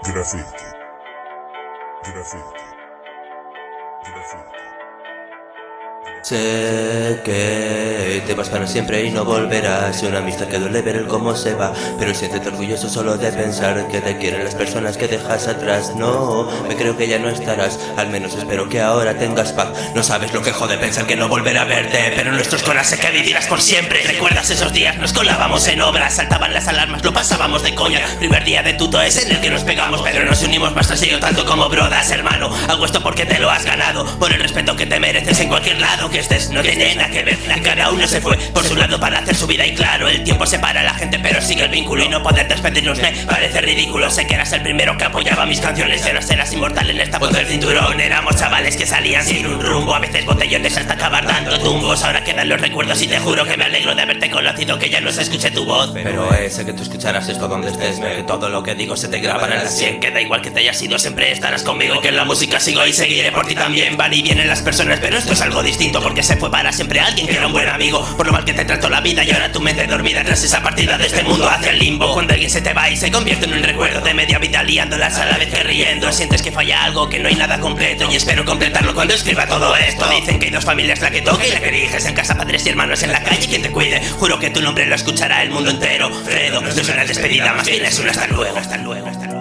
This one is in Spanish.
Graffiti. Graffiti. Graffiti. Sé que te vas para siempre y no volverás. Una amistad que duele ver el cómo se va, pero siéntete orgulloso solo de pensar que te quieren las personas que dejas atrás. No, me creo que ya no estarás, al menos espero que ahora tengas paz. No sabes lo que jode pensar que no volveré a verte, pero en nuestros corazones sé que vivirás por siempre. ¿Recuerdas esos días? Nos colábamos en obras, saltaban las alarmas, lo pasábamos de coña. Primer día de tuto es en el que nos pegamos, pero nos unimos más tras ello tanto como brodas, hermano. Hago esto porque te lo has ganado, por el respeto que te mereces en cualquier lado que estés. No tiene nada que ver, cada uno se fue por su lado para hacer su vida y claro, el tiempo separa a la gente pero sigue el vínculo y no poder despedirnos me parece ridículo. Sé que eras el primero que apoyaba mis canciones, ahora serás inmortal en esta voz del cinturón. Éramos chavales que salían sin un rumbo, a veces botellones hasta acabar dando tumbos. Ahora quedan los recuerdos y te juro que me alegro de haberte conocido, que ya no se escuche tu voz. Pero sé que tú escucharás esto donde estés, que todo lo que digo se te graba en la sien, que da igual que te hayas ido, siempre estarás conmigo, que en la música sigo y seguiré por ti también. Van y vienen las personas, pero esto es algo distinto porque se fue para siempre alguien que era un buen amigo, por lo mal que te trató la vida y ahora tu mente dormida tras esa partida de este mundo hacia el limbo. Cuando alguien se te va y se convierte en un recuerdo de media vida liándolas a la vez que riendo, sientes que falla algo, que no hay nada completo y espero completarlo cuando escriba todo esto. Dicen que hay dos familias, la que toca y la que eliges, en casa padres y hermanos, en la calle quien te cuide. Juro que tu nombre lo escuchará el mundo entero. Fredo, no es una despedida, más bien es un hasta luego, hasta luego, hasta luego.